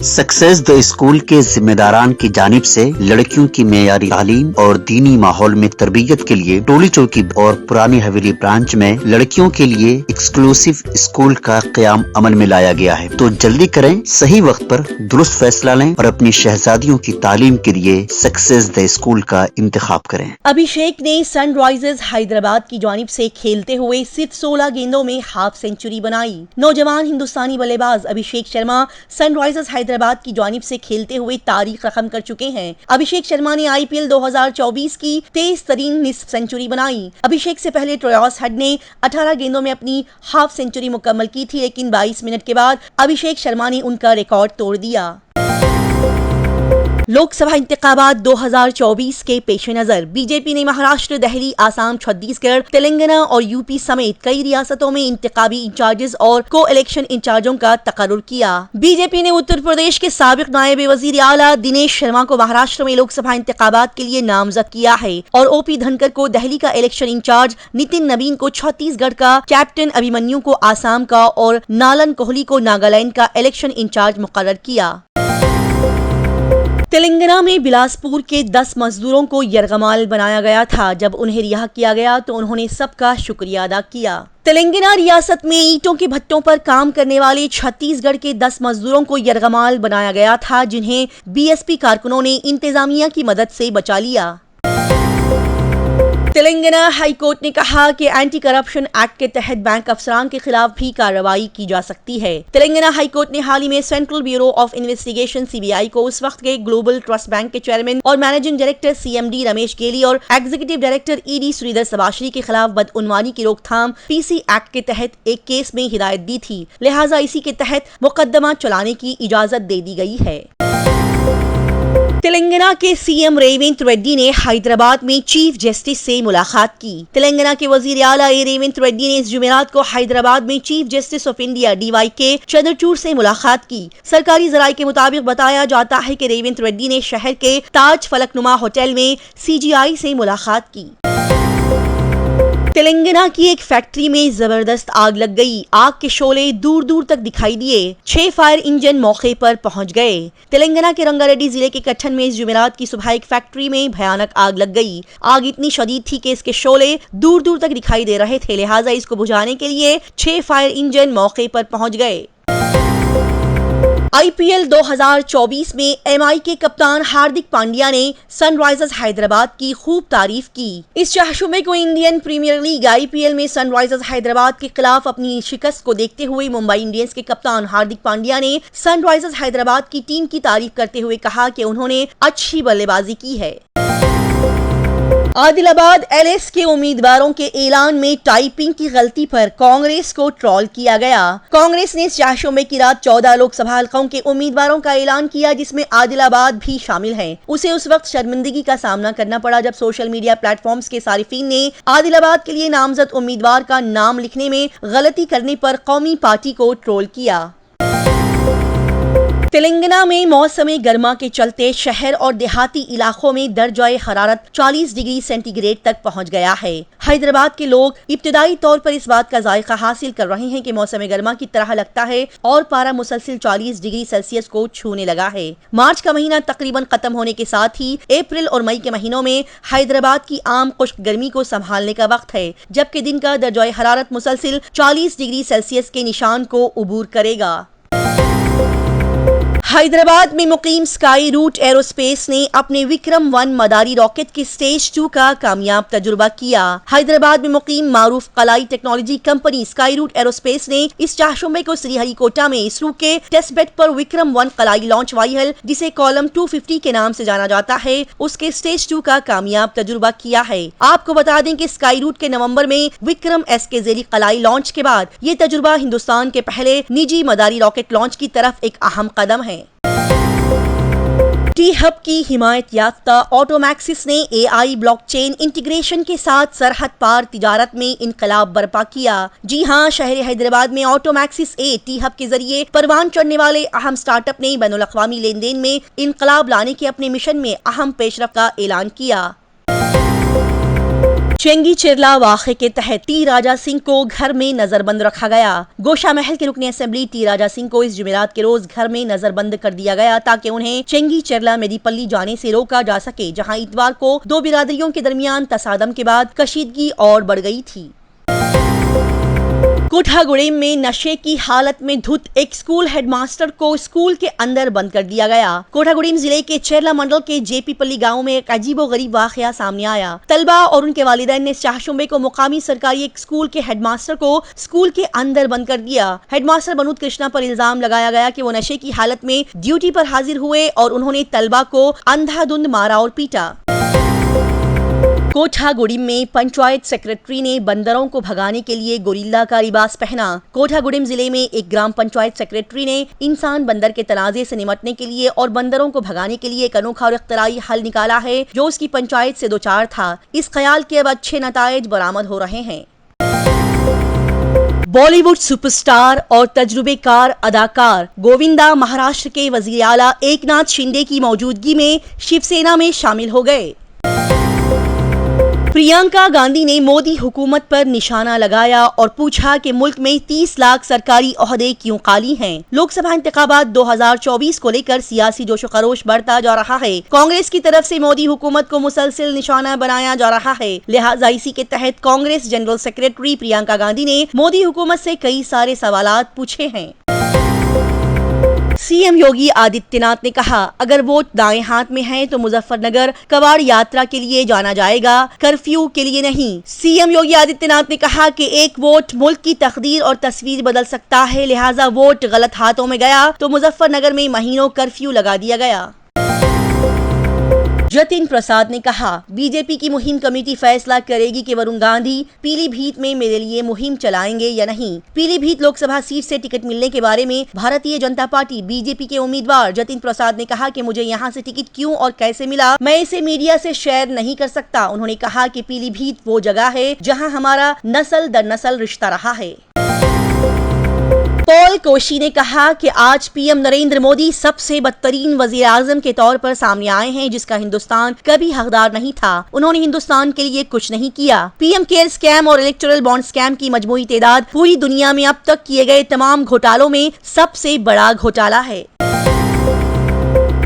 Success the school के जिम्मेदारान की जानिब से लड़कियों की मेयारी तालीम और दीनी माहौल में तरबियत के लिए टोली चौकी और पुरानी हवेली ब्रांच में लड़कियों के लिए एक्सक्लूसिव स्कूल का क़याम अमल में लाया गया है। तो जल्दी करें, सही वक्त पर दुरुस्त फैसला लें और अपनी शहजादियों की तालीम के लिए सक्सेस द स्कूल का इंतखाब करें। अभिषेक ने सनराइजर्स हैदराबाद की जानिब से खेलते हुए सिर्फ 16 गेंदों में हाफ सेंचुरी बनाई। नौजवान हिंदुस्तानी बल्लेबाज अभिषेक शर्मा सनराइजर्स हैदराबाद की जानिब से खेलते हुए तारीख रकम कर चुके हैं। अभिषेक शर्मा ने आईपीएल 2024 की तेज तरीन निस्फ सेंचुरी बनाई। अभिषेक से पहले ट्रोयास हेड ने 18 गेंदों में अपनी हाफ सेंचुरी मुकम्मल की थी, लेकिन 22 मिनट के बाद अभिषेक शर्मा ने उनका रिकॉर्ड तोड़ दिया। लोकसभा इंतखाबात 2024 के पेश नजर बीजेपी ने महाराष्ट्र, दिल्ली, आसाम, छत्तीसगढ़, तेलंगाना और यूपी समेत कई रियासतों में इंतखाबी इंचार्जेस और को इलेक्शन इंचार्जों का तकर्रुर किया। बीजेपी ने उत्तर प्रदेश के साबिक नायब वजीर आला दिनेश शर्मा को महाराष्ट्र में लोकसभा इंतखाबात के लिए नामजद किया है और ओपी धनकर को दिल्ली का इलेक्शन इंचार्ज, नितिन नवीन को छत्तीसगढ़ का, कैप्टन अभिमन्यु को आसाम का और नालन कोहली को नागालैंड का इलेक्शन इंचार्ज मुकर्रर किया। तेलंगाना में बिलासपुर के 10 मजदूरों को यरगमाल बनाया गया था। जब उन्हें रिहा किया गया तो उन्होंने सबका शुक्रिया अदा किया। तेलंगाना रियासत में ईंटों के भट्टों पर काम करने वाले छत्तीसगढ़ के 10 मजदूरों को यरगमाल बनाया गया था, जिन्हें बीएसपी कारकुनों ने इंतजामिया की मदद से बचा लिया। तेलंगाना हाई कोर्ट ने कहा कि एंटी करप्शन एक्ट के तहत बैंक अफसरान के खिलाफ भी कार्रवाई की जा सकती है। तेलंगाना हाई कोर्ट ने हाल ही में central bureau of investigation CBI को उस वक्त के ग्लोबल ट्रस्ट बैंक के चेयरमैन और मैनेजिंग डायरेक्टर सीएमडी रमेश गेली और एग्जीक्यूटिव डायरेक्टर ईडी श्रीधर सबाश्री के खिलाफ बदउनवानी की रोकथाम पीसी एक्ट के तहत एक केस में हिदायत दी थी। लिहाजा इसी के तहत मुकदमा चलाने की इजाजत दे दी गई है। तेलंगाना के सीएम रेवंत रेड्डी ने हैदराबाद में चीफ जस्टिस से मुलाकात की। तेलंगाना के वजीर आला रेवंत रेड्डी ने इस जुमेरात को हैदराबाद में chief justice of India DYK Chandrachud से मुलाकात की। सरकारी जराये के मुताबिक बताया जाता है कि रेवंत रेड्डी ने शहर के ताज फलकनुमा होटल में सीजीआई से मुलाकात की। तेलंगाना की एक फैक्ट्री में जबरदस्त आग लग गई। आग के शोले दूर दूर तक दिखाई दिए। 6 फायर इंजन मौके पर पहुंच गए। तेलंगाना के रंगारेड्डी जिले के कट्ठन में इस जुमेरात की सुबह एक फैक्ट्री में भयानक आग लग गई। आग इतनी शदीद थी कि इसके शोले दूर दूर तक दिखाई दे रहे थे, लिहाजा इसको बुझाने के लिए 6 फायर इंजन मौके पर पहुंच गए। आईपीएल 2024 में एमआई के कप्तान हार्दिक पांड्या ने सनराइजर्स हैदराबाद की खूब तारीफ की। इस चाहशुमे को इंडियन प्रीमियर लीग आईपीएल में सनराइजर्स हैदराबाद के खिलाफ अपनी शिकस्त को देखते हुए मुंबई इंडियंस के कप्तान हार्दिक पांड्या ने सनराइजर्स हैदराबाद की टीम की तारीफ करते हुए कहा कि उन्होंने अच्छी बल्लेबाजी की है। आदिलाबाद एलएस के उम्मीदवारों के ऐलान में टाइपिंग की गलती पर कांग्रेस को ट्रोल किया गया। कांग्रेस ने इस चाहशुमे की रात 14 लोकसभा हलकों के उम्मीदवारों का ऐलान किया, जिसमें आदिलाबाद भी शामिल है। उसे उस वक्त शर्मिंदगी का सामना करना पड़ा जब सोशल मीडिया प्लेटफॉर्म्स के सारिफीन ने आदिलाबाद के लिए नामजद उम्मीदवार का नाम लिखने में गलती करने पर कौमी पार्टी को ट्रोल किया। तेलंगाना में मौसमी गर्मा के चलते शहर और देहाती इलाकों में दर्जाए हरारत 40 डिग्री सेंटीग्रेड तक पहुंच गया है। हैदराबाद के लोग इब्तिदाई तौर पर इस बात का जायका हासिल कर रहे हैं कि मौसम गर्मा की तरह लगता है और पारा मुसलसिल 40 डिग्री सेल्सियस को छूने लगा है। मार्च का महीना तकरीबन खत्म होने के साथ ही अप्रैल और मई के महीनों में हैदराबाद की आम खुश्क गर्मी को संभालने का वक्त है, जबकि दिन का दर्जाए हरारत मुसलसिल 40 डिग्री सेल्सियस के निशान को उबूर करेगा। हैदराबाद में मुकीम स्काई रूट एरोस्पेस ने अपने विक्रम 1 मदारी रॉकेट के स्टेज 2 का कामयाब तजुर्बा किया। हैदराबाद में मुकीम मारूफ कलाई technology company Skyroot Aerospace ने इस चाहशुमे को श्रीहरिकोटा में इसरो के टेस्ट बेड पर विक्रम 1 कलाई लॉन्च व्हीकल, जिसे कॉलम 250 के नाम से जाना जाता है, उसके स्टेज 2 का कामयाब तजुर्बा किया है। आपको बता दें कि स्काई रूट के नवंबर में विक्रम एस के जेरी कलाई लॉन्च के बाद ये तजुर्बा हिंदुस्तान के पहले निजी मदारी रॉकेट लॉन्च की तरफ एक अहम कदम है। टी हब की हिमायत याफ्ता ऑटोमैक्सिस ने एआई ब्लॉकचेन इंटीग्रेशन के साथ सरहद पार तिजारत में इनकलाब बर्पा किया। जी हां, शहर हैदराबाद में ऑटोमैक्सिस टी हब के जरिए परवान चढ़ने वाले अहम स्टार्टअप ने बैनुल अक़वामी लेन देन में इनकलाब लाने के अपने मिशन में अहम पेशरफ का ऐलान किया। चेंगी चिरला वाक़े के तहत टी राजा सिंह को घर में नजरबंद रखा गया। गोशा महल के रुकने असेंबली टी राजा सिंह को इस जुमेरात के रोज घर में नजरबंद कर दिया गया ताकि उन्हें चेंगी चिरला मेदीपल्ली जाने से रोका जा सके, जहां इतवार को दो बिरादरियों के दरमियान तसादम के बाद कशीदगी और बढ़ गई थी। कोठागुड़ेम में नशे की हालत में धुत एक स्कूल हेडमास्टर को स्कूल के अंदर बंद कर दिया गया। कोठागुड़ेम जिले के चेरला मंडल के जेपी पल्ली गांव में एक अजीबोगरीब वाकया सामने आया। तलबा और उनके वालिदैन ने चाहशुंबे को मुकामी सरकारी एक स्कूल के हेडमास्टर को स्कूल के अंदर बंद कर दिया। हेडमास्टर बनूद कृष्णा पर इल्जाम लगाया गया कि वो नशे की हालत में ड्यूटी पर हाजिर हुए और उन्होंने तलबा को अंधाधुंध मारा और पीटा। कोठागुड़िम में पंचायत सेक्रेटरी ने बंदरों को भगाने के लिए गोरिल्ला का लिबास पहना। कोठागुड़िम जिले में एक ग्राम पंचायत सेक्रेटरी ने इंसान बंदर के तनाजे से निपटने के लिए और बंदरों को भगाने के लिए एक अनोखा और इख्तराई हल निकाला है जो उसकी पंचायत से दो चार था। इस ख्याल के अब अच्छे नताइज बरामद हो रहे हैं। बॉलीवुड सुपरस्टार और तजुर्बेकार अदाकार गोविंदा महाराष्ट्र के वजीर आला एकनाथ शिंदे की मौजूदगी में शिवसेना में शामिल हो गए। प्रियंका गांधी ने मोदी हुकूमत पर निशाना लगाया और पूछा कि मुल्क में 30 लाख सरकारी ओहदे क्यों खाली हैं। लोकसभा इंतखाबात 2024 को लेकर सियासी जोशो खरोश बढ़ता जा रहा है। कांग्रेस की तरफ से मोदी हुकूमत को मुसलसल निशाना बनाया जा रहा है। लिहाजा इसी के तहत कांग्रेस जनरल सेक्रेटरी प्रियंका गांधी ने मोदी हुकूमत से कई सारे सवालात पूछे हैं। सीएम योगी आदित्यनाथ ने कहा, अगर वोट दाएं हाथ में है तो मुजफ्फरनगर कवाड़ यात्रा के लिए जाना जाएगा, कर्फ्यू के लिए नहीं। सीएम योगी आदित्यनाथ ने कहा कि एक वोट मुल्क की तकदीर और तस्वीर बदल सकता है, लिहाजा वोट गलत हाथों में गया तो मुजफ्फरनगर में महीनों कर्फ्यू लगा दिया गया। जतिन प्रसाद ने कहा, बीजेपी की मुहिम कमेटी फैसला करेगी कि वरुण गांधी पीलीभीत में मेरे लिए मुहिम चलाएंगे या नहीं। पीलीभीत लोकसभा सीट से टिकट मिलने के बारे में भारतीय जनता पार्टी बीजेपी के उम्मीदवार जतिन प्रसाद ने कहा कि मुझे यहां से टिकट क्यों और कैसे मिला, मैं इसे मीडिया से शेयर नहीं कर सकता। उन्होंने कहा कि पीलीभीत वो जगह है जहां हमारा नस्ल दर नस्ल रिश्ता रहा है। पॉल कोशी ने कहा कि आज पीएम नरेंद्र मोदी सबसे बदतरीन वजीर आजम के तौर पर सामने आए हैं जिसका हिंदुस्तान कभी हकदार नहीं था। उन्होंने हिंदुस्तान के लिए कुछ नहीं किया। पीएम केयर स्कैम और इलेक्टोरल बॉन्ड स्कैम की मजमूई तादाद पूरी दुनिया में अब तक किए गए तमाम घोटालों में सबसे बड़ा घोटाला है।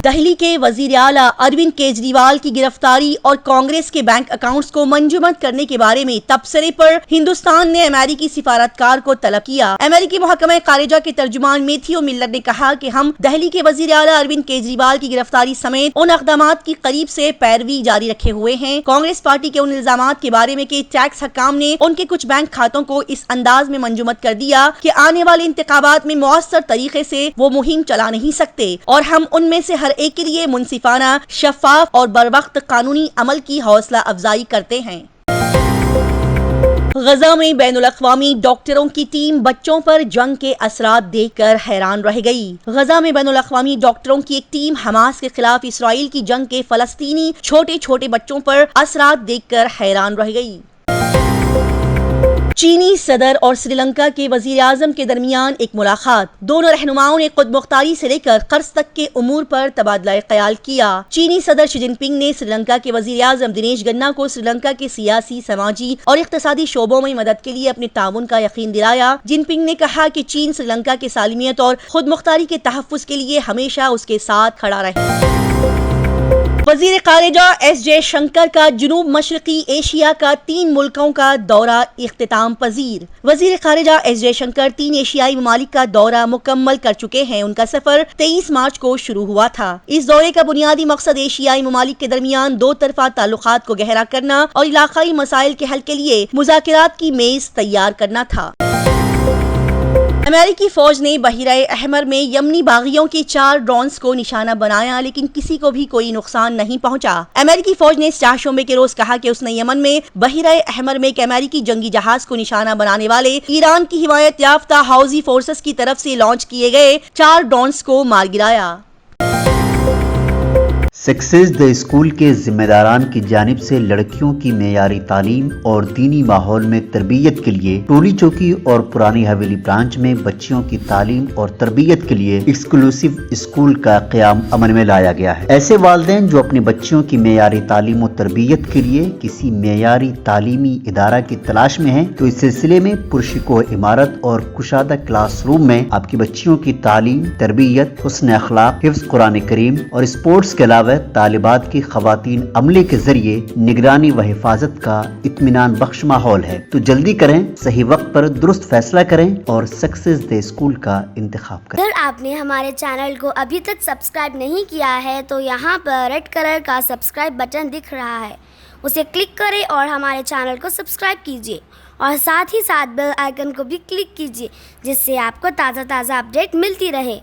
दिल्ली के वजीर आला अरविंद केजरीवाल की गिरफ्तारी और कांग्रेस के बैंक अकाउंट्स को मंजूमत करने के बारे में तबसरे पर हिंदुस्तान ने अमेरिकी सिफारतकार को तलब किया। अमेरिकी महकमा खारिजा के तर्जुमान मैथ्यू मिलर ने कहा कि हम दिल्ली के वजीर आला अरविंद केजरीवाल की गिरफ्तारी समेत उन अक़दामात की करीब से पैरवी जारी रखे हुए हैं। कांग्रेस पार्टी के उन इल्जामात के बारे में कि टैक्स हकाम ने उनके कुछ बैंक खातों को इस अंदाज में मंजूमत कर दिया कि आने वाले इंतखाबात में मौसर तरीके से वो मुहिम चला नहीं सकते और हम उनमें से हर एक के लिए मुनसिफाना, शफाफ और बरवक्त कानूनी अमल की हौसला अफजाई करते हैं। गजा में बैनुल अक़वामी डॉक्टरों की टीम बच्चों पर जंग के असरात देखकर हैरान रह गई। गजा में बैनुल अक़वामी डॉक्टरों की एक टीम हमास के खिलाफ इसराइल की जंग के फलस्तीनी छोटे छोटे बच्चों पर असरात देखकर हैरान रह गई। चीनी सदर और श्रीलंका के वजीर आजम के दरमियान एक मुलाकात। दोनों रहनुमाओं ने खुद मुख्तारी से लेकर कर्ज तक के उमूर पर तबादला ख्याल किया। चीनी सदर शी जिनपिंग ने श्रीलंका के वजीर आजम दिनेश गन्ना को श्रीलंका के सियासी, समाजी और इक्तिसादी शोबों में मदद के लिए अपने ताउन का यकीन दिलाया। जिनपिंग ने कहा कि चीन श्रीलंका के सालिमियत और खुद मुख्तारी के तहफ़्फ़ुज़ के लिए हमेशा उसके साथ खड़ा रहे। वजीर खारिजा एस जयशंकर का जुनूब मशरकी एशिया का 3 मुल्कों का दौरा इख्तिताम पजीर। वजीर खारिजा एस जयशंकर 3 एशियाई ममालिक का दौरा मुकम्मल कर चुके हैं। उनका सफर 23 मार्च को शुरू हुआ था। इस दौरे का बुनियादी मकसद एशियाई ममालिक के दरमियान दो तरफा ताल्लुकात को गहरा करना और इलाकाई मसाइल के हल के लिए मुज़ाकरात की मेज तैयार करना था। अमेरिकी फौज ने बहरीन अहमर में यमनी बागियों के 4 ड्रोन्स को निशाना बनाया, लेकिन किसी को भी कोई नुकसान नहीं पहुंचा। अमेरिकी फौज ने चाहशुंबे के रोज कहा कि उसने यमन में बहरीन अहमर में एक अमेरिकी जंगी जहाज को निशाना बनाने वाले ईरान की हिमायत याफ्ता हाउजी फोर्सेस की तरफ से लॉन्च किए गए 4 ड्रोन्स को मार गिराया। सक्सेस द स्कूल के जिम्मेदारान की जानिब से लड़कियों की मेयारी तालीम और दीनी माहौल में तरबियत के लिए टोली चौकी और पुरानी हवेली ब्रांच में बच्चियों की तालीम और तरबियत के लिए एक्सक्लूसिव स्कूल का क़याम अमल में लाया गया है। ऐसे वालिदैन जो अपने बच्चियों की मेयारी तालीम और तरबियत के लिए किसी मेयारी तालीमी इदारा की तलाश में हैं, तो इस सिलसिले में पुरशिकोह इमारत और कुशादा क्लास रूम में आपकी बच्चियों की तालीम, तरबियत, हुस्न अखलाक, हिफ्ज़ कुरान करीम और स्पोर्ट्स के अलावा तालिबात की खवातीन अमले के जरिए निगरानी व हिफाजत का इत्मीनान बख्श माहौल है। तो जल्दी करें, सही वक्त पर दुरुस्त फैसला करें और सक्सेस द स्कूल का इंतखाब करें। अगर आपने हमारे चैनल को अभी तक सब्सक्राइब नहीं किया है तो यहाँ पर रेड कलर का सब्सक्राइब बटन दिख रहा है, उसे क्लिक करें और हमारे चैनल को सब्सक्राइब कीजिए और साथ ही साथ बेल आइकन को भी क्लिक कीजिए, जिससे आपको ताज़ा अपडेट मिलती रहे।